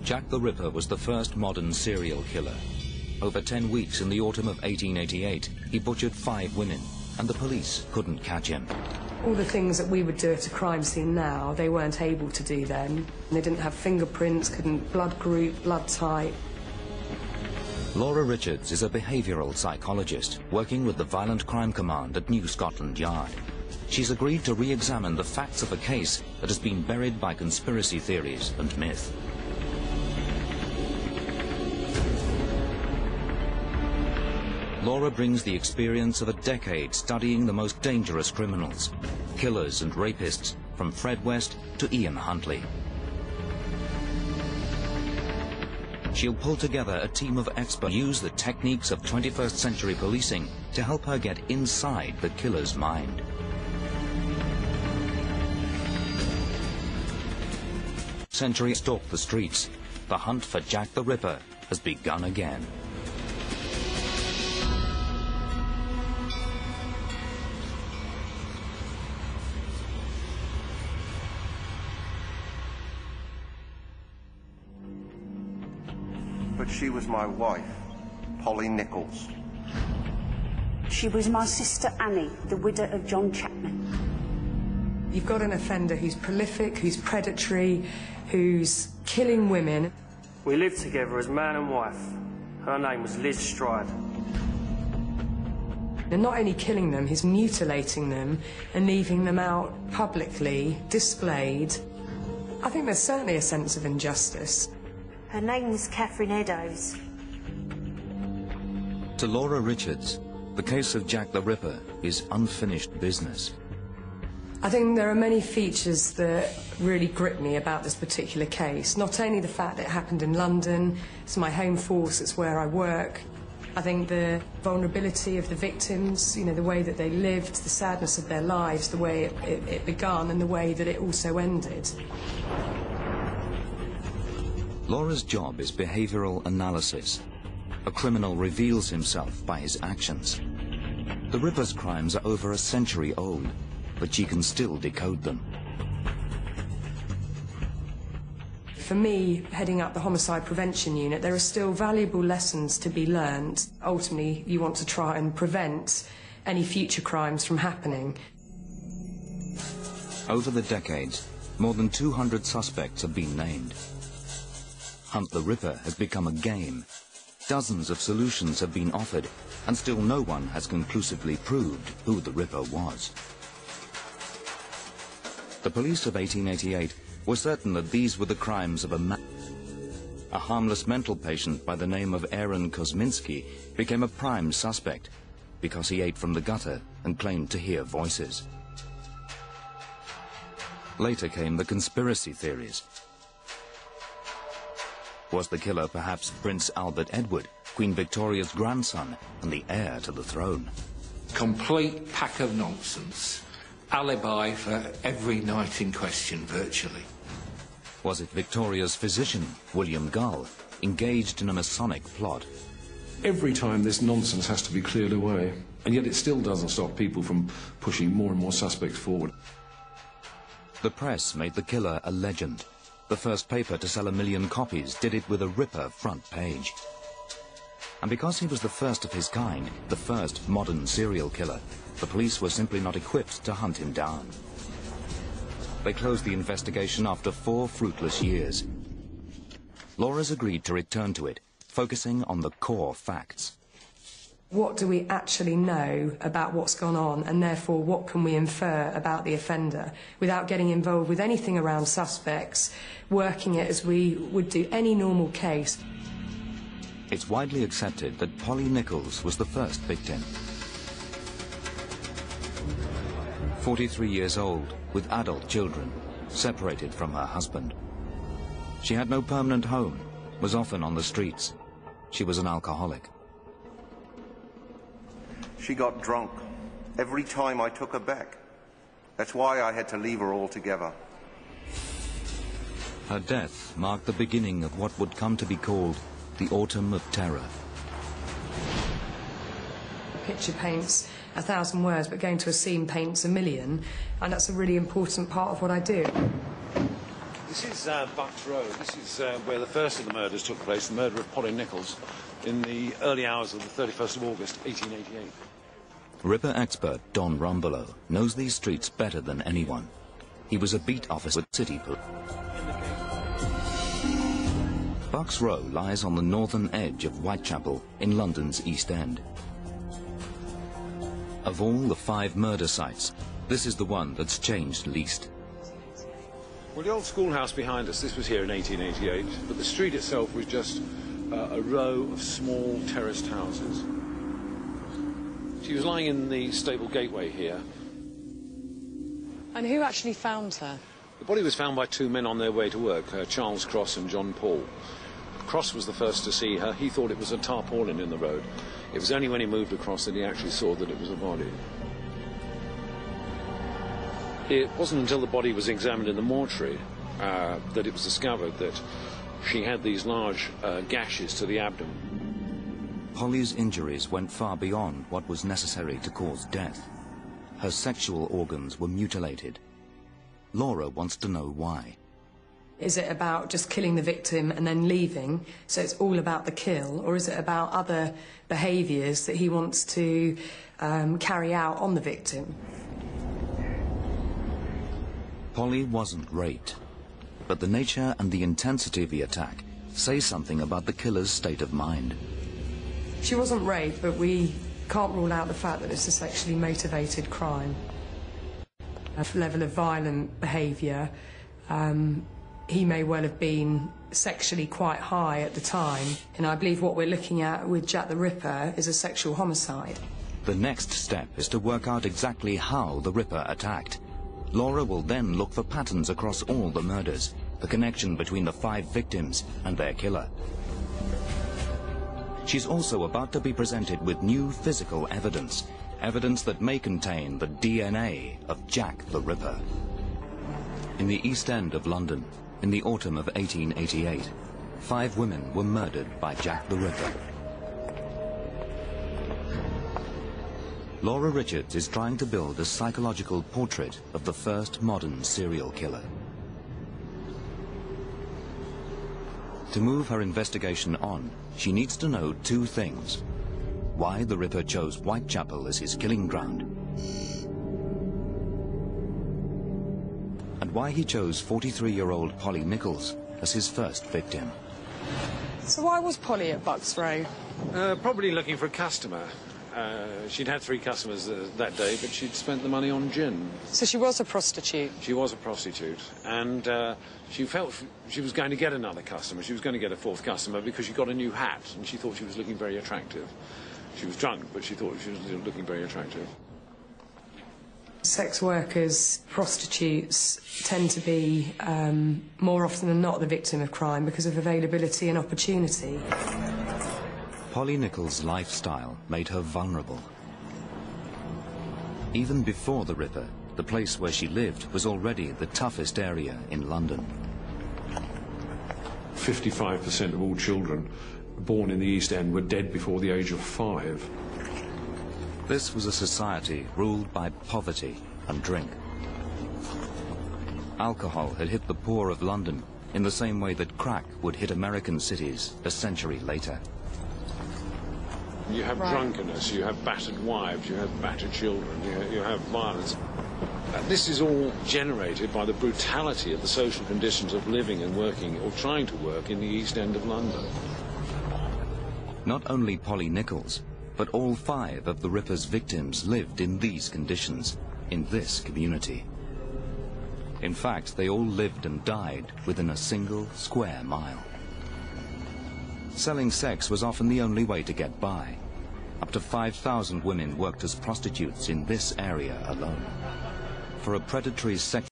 Jack the Ripper was the first modern serial killer. Over 10 weeks in the autumn of 1888, he butchered 5 women, and the police couldn't catch him. All the things that we would do at a crime scene now, they weren't able to do then. They didn't have fingerprints, couldn't blood group, blood type. Laura Richards is a behavioural psychologist working with the Violent Crime Command at New Scotland Yard. She's agreed to re-examine the facts of a case that has been buried by conspiracy theories and myth. Laura brings the experience of a decade studying the most dangerous criminals, killers and rapists, from Fred West to Ian Huntley. She'll pull together a team of experts who use the techniques of 21st century policing to help her get inside the killer's mind. Centuries stalk the streets. The hunt for Jack the Ripper has begun again. But she was my wife, Polly Nichols. She was my sister Annie, the widow of John Chapman. You've got an offender who's prolific, who's predatory, who's killing women. We lived together as man and wife. Her name was Liz Stride. And not only killing them, he's mutilating them and leaving them out publicly, displayed. I think there's certainly a sense of injustice. Her name was Catherine Eddowes. To Laura Richards, the case of Jack the Ripper is unfinished business. I think there are many features that really grip me about this particular case. Not only the fact that it happened in London, it's my home force, it's where I work. I think the vulnerability of the victims, you know, the way that they lived, the sadness of their lives, the way it began and the way that it also ended. Laura's job is behavioural analysis. A criminal reveals himself by his actions. The Ripper's crimes are over a century old, but she can still decode them. For me, heading up the Homicide Prevention Unit, there are still valuable lessons to be learned. Ultimately, you want to try and prevent any future crimes from happening. Over the decades, more than 200 suspects have been named. Hunt the Ripper has become a game. Dozens of solutions have been offered, and still no one has conclusively proved who the Ripper was. The police of 1888 were certain that these were the crimes of a man. A harmless mental patient by the name of Aaron Kosminski became a prime suspect because he ate from the gutter and claimed to hear voices. Later came the conspiracy theories. Was the killer perhaps Prince Albert Edward, Queen Victoria's grandson and the heir to the throne? Complete pack of nonsense. Alibi for every night in question, virtually. Was it Victoria's physician, William Gull, engaged in a Masonic plot? Every time this nonsense has to be cleared away, and yet it still doesn't stop people from pushing more and more suspects forward. The press made the killer a legend. The first paper to sell 1 million copies did it with a Ripper front page. And because he was the first of his kind, the first modern serial killer, the police were simply not equipped to hunt him down. They closed the investigation after 4 fruitless years. Laura's agreed to return to it, focusing on the core facts. What do we actually know about what's gone on, and therefore what can we infer about the offender without getting involved with anything around suspects, working it as we would do any normal case? It's widely accepted that Polly Nichols was the first victim. 43 years old, with adult children, separated from her husband. She had no permanent home, was often on the streets. She was an alcoholic. She got drunk every time I took her back. That's why I had to leave her altogether. Her death marked the beginning of what would come to be called the Autumn of Terror. A picture paints 1,000 words, but going to a scene paints 1,000,000, and that's a really important part of what I do. This is Bucks Row. This is where the first of the murders took place, the murder of Polly Nichols, in the early hours of the 31st of August, 1888. Ripper expert Don Rumbelow knows these streets better than anyone. He was a beat officer with City Police. Bucks Row lies on the northern edge of Whitechapel in London's East End. Of all the 5 murder sites, this is the one that's changed least. Well, the old schoolhouse behind us, this was here in 1888, but the street itself was just a row of small terraced houses. She was lying in the stable gateway here. And who actually found her? The body was found by 2 men on their way to work, Charles Cross and John Paul. Cross was the first to see her. He thought it was a tarpaulin in the road. It was only when he moved across that he actually saw that it was a body. It wasn't until the body was examined in the mortuary that it was discovered that she had these large gashes to the abdomen. Polly's injuries went far beyond what was necessary to cause death. Her sexual organs were mutilated. Laura wants to know why. Is it about just killing the victim and then leaving, so it's all about the kill, or is it about other behaviours that he wants to carry out on the victim? Polly wasn't raped, but the nature and the intensity of the attack say something about the killer's state of mind. She wasn't raped, but we can't rule out the fact that it's a sexually motivated crime. A level of violent behaviour, he may well have been sexually quite high at the time, and I believe what we're looking at with Jack the Ripper is a sexual homicide. The next step is to work out exactly how the Ripper attacked. Laura will then look for patterns across all the murders, the connection between the 5 victims and their killer. She's also about to be presented with new physical evidence, evidence that may contain the DNA of Jack the Ripper. In the East End of London, in the autumn of 1888, 5 women were murdered by Jack the Ripper. Laura Richards is trying to build a psychological portrait of the first modern serial killer. To move her investigation on, she needs to know 2 things: why the Ripper chose Whitechapel as his killing ground, and why he chose 43-year-old Polly Nichols as his first victim. So why was Polly at Bucks Row? Probably looking for a customer. She'd had 3 customers that day, but she'd spent the money on gin. So she was a prostitute? She was a prostitute, and she felt she was going to get another customer. She was going to get a 4th customer because she got a new hat, and she thought she was looking very attractive. She was drunk, but she thought she was looking very attractive. Sex workers, prostitutes, tend to be, more often than not, the victim of crime because of availability and opportunity. Polly Nichols' lifestyle made her vulnerable. Even before the Ripper, the place where she lived was already the toughest area in London. 55% of all children born in the East End were dead before the age of 5. This was a society ruled by poverty and drink. Alcohol had hit the poor of London in the same way that crack would hit American cities a century later. You have drunkenness, you have battered wives, you have battered children, you have violence. This is all generated by the brutality of the social conditions of living and working, or trying to work, in the East End of London. Not only Polly Nichols, but all 5 of the Ripper's victims lived in these conditions, in this community. In fact, they all lived and died within a single square mile. Selling sex was often the only way to get by. Up to 5,000 women worked as prostitutes in this area alone. For a predatory sex